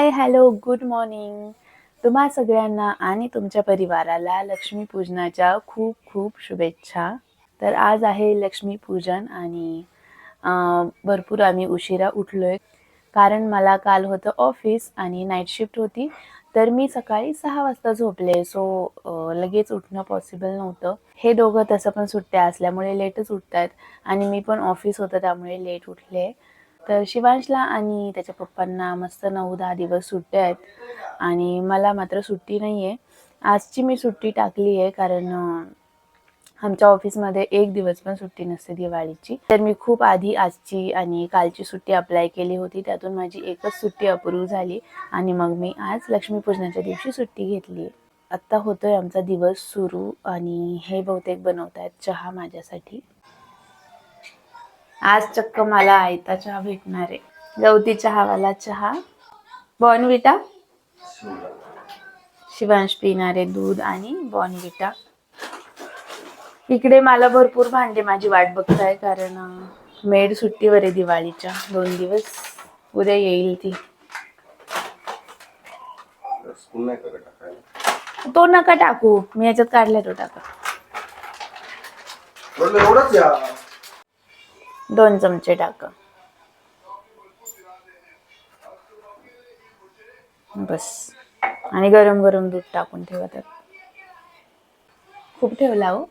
Hi hello good morning. तुम्हा सगळ्यांना आणि तुमच्या परिवाराला लक्ष्मीपूजनाच्या खूप खूप शुभेच्छा. तर आज आहे लक्ष्मीपूजन आणि भरपूर आम्ही उशिरा उठलोय कारण मला काल होतं ऑफिस आणि नाईट शिफ्ट होती. तर मी सकाळी 6 वाजता झोपले. सो लगेच उठणं पॉसिबल नव्हतं. हे दोघं तसं पण सुट्ट्या असल्यामुळे लेटच उठतात आणि मी पण ऑफिस होतं त्यामुळे लेट उठले. तर शिवांशला आणि त्याच्या पप्पांना मस्त 9-10 दिवस सुट्ट्या आहेत आणि मला मात्र सुट्टी नाही आहे. आजची मी सुट्टी टाकली आहे कारण आमच्या ऑफिसमध्ये एक दिवस पण सुट्टी नसते दिवाळीची. तर मी खूप आधी आजची आणि कालची सुट्टी अप्लाय केली होती. त्यातून माझी एकच सुट्टी अप्रूव्ह झाली आणि मग मी आज लक्ष्मीपूजनाच्या दिवशी सुट्टी घेतली. आत्ता होतोय आमचा दिवस सुरू आणि हे बहुतेक बनवतायत चहा माझ्यासाठी. आज चक्क मला आयता चहा भेटणार आहे. गवती चहावाला चहा. बॉर्नविटा. शिवांश पिणारे दूध आणि बॉर्नविटा. इकडे मला भरपूर भांडे माझी वाट बघताय कारण मेड सुट्टीवर आहे दिवाळीच्या 2 दिवस. उद्या येईल ती. तो नका टाकू, मी याच्यात काढलाय तो टाका. 2 चमचे टाका बस. आणि गरम गरम दूध टाकून ठेवा त्यात. खूप ठेवला हो.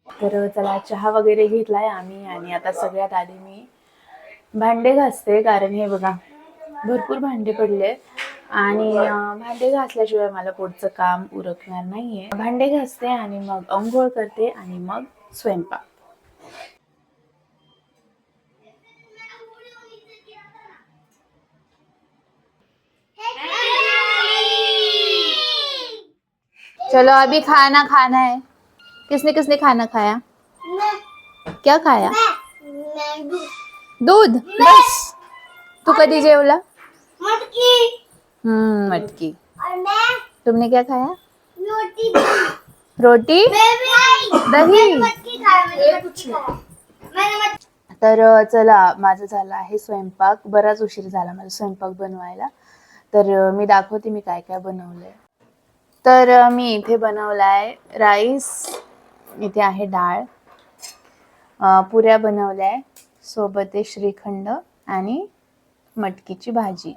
तर चला चहा वगैरे घेतलाय आम्ही आणि आता सगळ्यात आधी मी भांडे घासते कारण हे बघा भरपूर भांडे पडले आणि भांडे घासल्याशिवाय मला पुढचं काम उरकणार नाहीये. भांडे घासते आणि मग अंघोळ करते आणि मग स्वयंपाक. चलो अभी खाना खाना है. किसने किसने खाना खाया? क्या खाया? दूध बस. तू कधी जेवला? मटकी. तुमने क्या खाया? रोटी दही. तर चला माझं झालं आहे स्वयंपाक. बराच उशीर झाला मला स्वयंपाक बनवायला. तर मी दाखवते मी काय काय बनवलंय. तर मी इथे बनवलाय राईस, इथे आहे डाळ, पुऱ्या बनवल्याय, सोबत आहे श्रीखंड आणि मटकीची भाजी.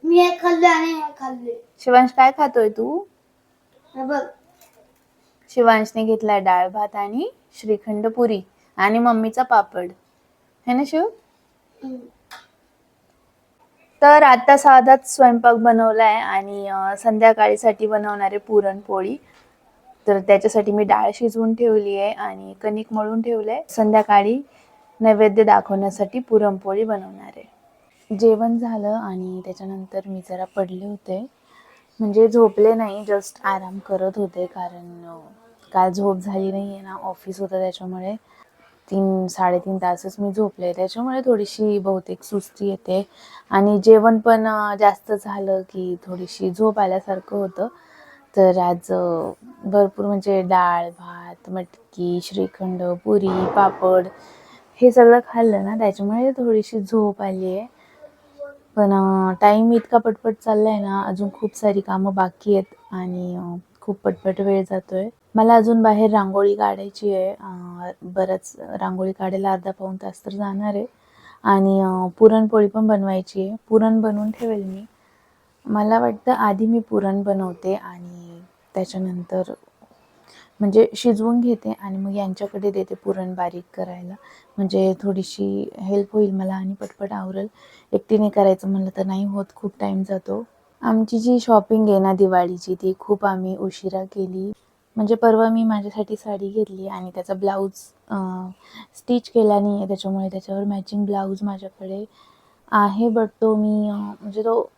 मी हे खाल्ले आणि हे खाल्ले. शिवांश काय खातोय तू? बघ. शिवांशने घेतलाय डाळ भात आणि श्रीखंड पुरी आणि मम्मीचा पापड है ना शिव. तर आता साधाच स्वयंपाक बनवलाय आणि संध्याकाळीसाठी बनवणारे पुरणपोळी. तर त्याच्यासाठी मी डाळ शिजवून ठेवली आहे आणि कणिक मळून ठेवलंय. संध्याकाळी नैवेद्य दाखवण्यासाठी पुरणपोळी बनवणार आहे. जेवण झालं आणि त्याच्यानंतर मी जरा पडले होते, म्हणजे झोपले नाही, जस्ट आराम करत होते कारण काल झोप झाली नाही आहे ना, ऑफिस होतं त्याच्यामुळे 3-3.5 तासच मी झोपले. त्याच्यामुळे थोडीशी बहुतेक सुस्ती येते आणि जेवण पण जास्त झालं की थोडीशी झोप आल्यासारखं होतं. तर आज भरपूर म्हणजे डाळ भात, मटकी, श्रीखंड, पुरी, पापड हे सगळं खाल्लं ना, त्याच्यामुळे थोडीशी झोप आली आहे. पण टाईम इतका पटपट चाललाय ना, अजून खूप सारी कामं बाकी आहेत आणि खूप पटपट वेळ जातोय. मला अजून बाहेर रांगोळी काढायची आहे. बरंच रांगोळी काढायला अर्धा-पाऊण तास तर जाणार आहे आणि पुरणपोळी पण बनवायची आहे. पुरण बनवून ठेवेल मी. मला वाटतं आधी मी पुरण बनवते आणि त्याच्यानंतर म्हणजे शिजवून घेते आणि मग यांच्याकडे देते पुरण बारीक करायला, म्हणजे थोडीशी हेल्प होईल मला आणि पटपट आवरेल. एकटीने करायचं म्हणलं तर नाही होत, खूप टाईम जातो. आमची जी शॉपिंग आहे ना दिवाळीची, ती खूप आम्ही उशिरा केली. म्हणजे परवा मी माझ्यासाठी साडी घेतली आणि त्याचा ब्लाऊज स्टिच केला नाही आहे, त्याच्यामुळे त्याच्यावर मॅचिंग ब्लाऊज माझ्याकडे आहे, बट तो मी म्हणजे तो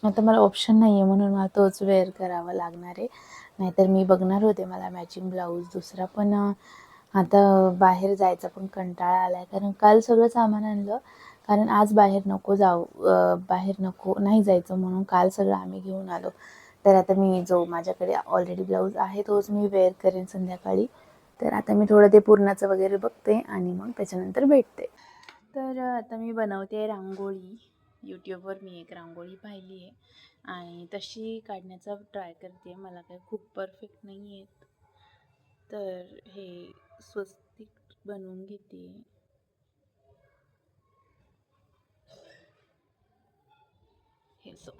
आता मला ऑप्शन नाही आहे म्हणून मला तोच वेअर करावा लागणार आहे. नाहीतर मी बघणार होते मला मॅचिंग ब्लाऊज दुसरा, पण आता बाहेर जायचा पण कंटाळा आला आहे, कारण काल सगळं सामान आणलं, कारण आज बाहेर नको जाऊ, बाहेर नाही जायचं म्हणून काल सगळं आम्ही घेऊन आलो. तर आता मी जो माझ्याकडे ऑलरेडी ब्लाऊज आहे तोच मी वेअर करेन संध्याकाळी. तर आता मी थोडं ते पूर्णाचं वगैरे बघते आणि मग त्याच्यानंतर भेटते. तर आता मी बनवते रांगोळी. यूट्यूबवर मी एक रांगोळी पाहिली आहे आणि तशी काढण्याचा ट्राय करते. मला काही खूप परफेक्ट नाही आहेत, तर हे स्वस्तिक बनवून घेते. हे सो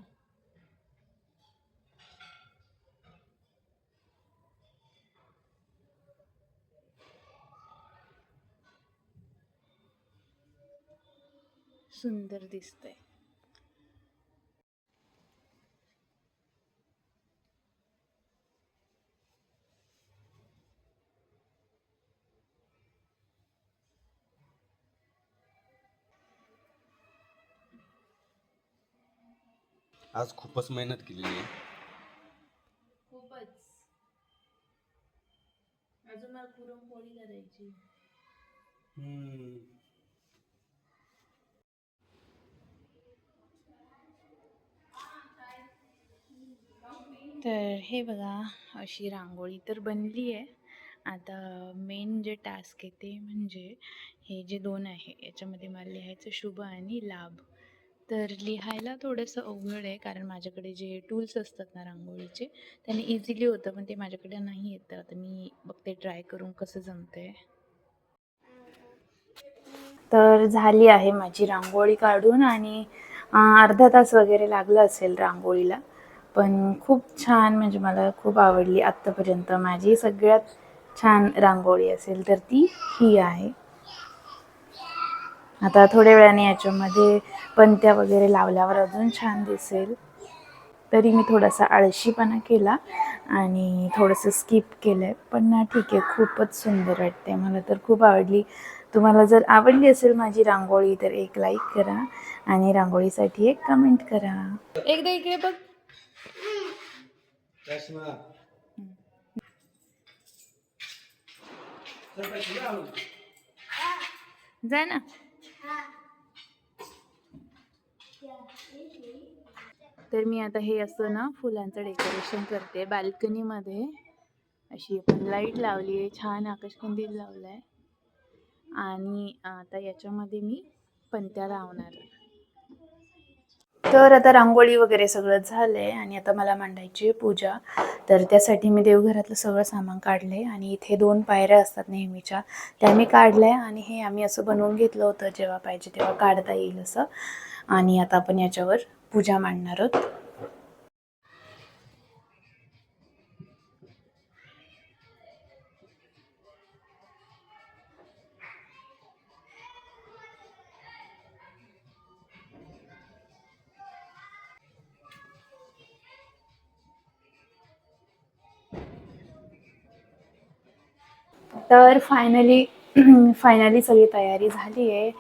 सुंदर दिसतंय. आज खूपच मेहनत केलेली आहे. खूपच. अजून मला पुरणपोळी करायची. तर हे बघा, अशी रांगोळी तर बनली आहे. आता मेन जे टास्क आहे ते म्हणजे हे जे 2 आहे याच्यामध्ये मला लिहायचं शुभ आणि लाभ. तर लिहायला थोडंसं अवघड आहे, कारण माझ्याकडे जे टूल्स असतात ना रांगोळीचे त्याने इझिली होतं, पण ते माझ्याकडे नाही आहेत. तर आता मी बघते ट्राय करून कसं जमतंय. तर झाली आहे माझी रांगोळी काढून आणि अर्धा तास वगैरे लागला असेल रांगोळीला, पण खूप छान, म्हणजे मला खूप आवडली आत्तापर्यंत. माझी सगळ्यात छान रांगोळी असेल तर ती ही आहे. आता थोड्या वेळाने याच्यामध्ये पणत्या वगैरे लावल्यावर अजून छान दिसेल. तरी मी थोडासा आळशीपणा केला आणि थोडंसं स्किप केलं आहे, पण ना ठीक आहे, खूपच सुंदर वाटते. मला तर खूप आवडली. तुम्हाला जर आवडली असेल माझी रांगोळी तर एक लाईक करा आणि रांगोळीसाठी एक कमेंट करा. एकदा इकडे बघ. जा ना. तर मी आता हे असं ना फुलांचं डेकोरेशन करते बाल्कनीमध्ये. अशी आपण लाईट लावली आहे, छान आकाशकंदील लावला आहे आणि आता याच्यामध्ये मी पणत्या लावणार. तर आता रांगोळी वगैरे सगळं झालं आहे आणि आता मला मांडायची आहे पूजा. तर त्यासाठी मी देवघरातलं सगळं सामान काढलं आहे आणि इथे 2 पायऱ्या असतात नेहमीच्या, त्या मी काढल्या आहे आणि हे आम्ही असं बनवून घेतलं होतं, जेव्हा पाहिजे तेव्हा काढता येईल असं. आणि आता आपण याच्यावर पूजा मांडणार आहोत. तर फायनली सगळी तयारी झाली आहे.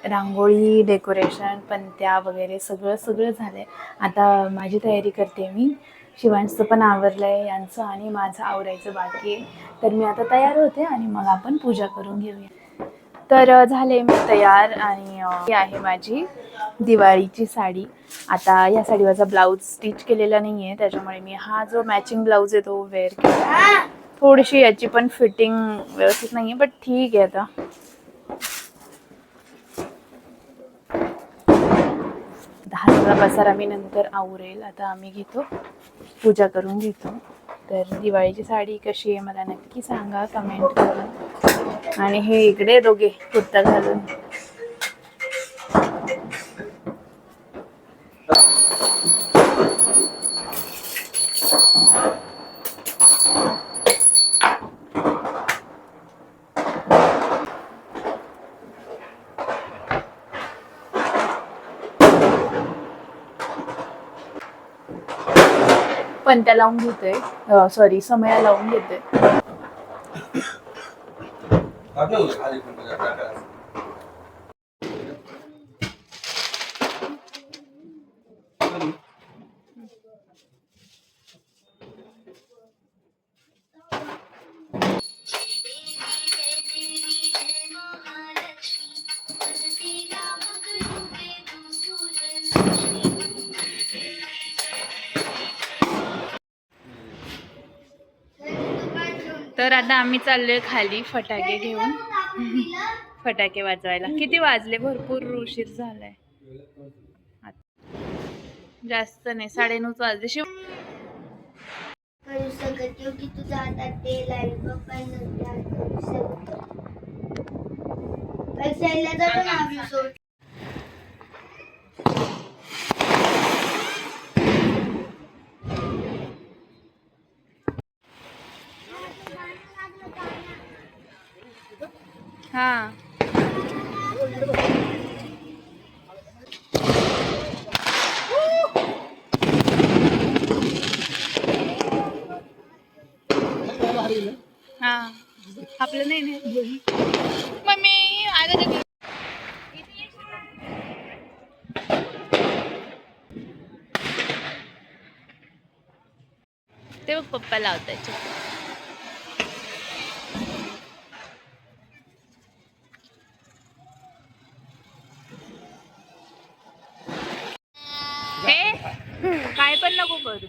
रांगोळी, डेकोरेशन, पणत्या वगैरे सगळं झालं आहे. आता माझी तयारी करते मी. शिवांशचं पण आवरलं आहे, यांचं आणि माझं आवरायचं बाकी आहे. तर मी आता तयार होते आणि मग आपण पूजा करून घेऊया. तर झाले मी तयार आणि ही आहे माझी दिवाळीची साडी. आता या साडीवरचा ब्लाऊज स्टिच केलेला नाही आहे, त्याच्यामुळे मी हा जो मॅचिंग ब्लाऊज आहे तो वेअर केला. थोडीशी याची पण फिटिंग व्यवस्थित नाही आहे, बट ठीक आहे. आता हा पसारा मी नंतर आवरेल. आता आम्ही घेतो पूजा करून घेतो. तर दिवाळीची साडी कशी आहे मला नक्की सांगा कमेंट करून. आणि हे इकडे दोघे कुर्ता घालून. पण त्या लावून घेते, सॉरी समया लावून घेते. तर आता आम्ही चाललोय खाली फटाके घेऊन. फटाके वाजवायला. किती वाजले? भरपूर उशीर झालाय. जास्त नाही, 9:30 वाजले. शिव करू शकत की तुझा आता ते लाईव्ह पण करू शकतो. पैशाला जातो ना एपिसोड. हा हा आपलं नाही नाही मम्मी आलं ते. ते बघ पप्पा लावतायचे. हे काय पण नको करू.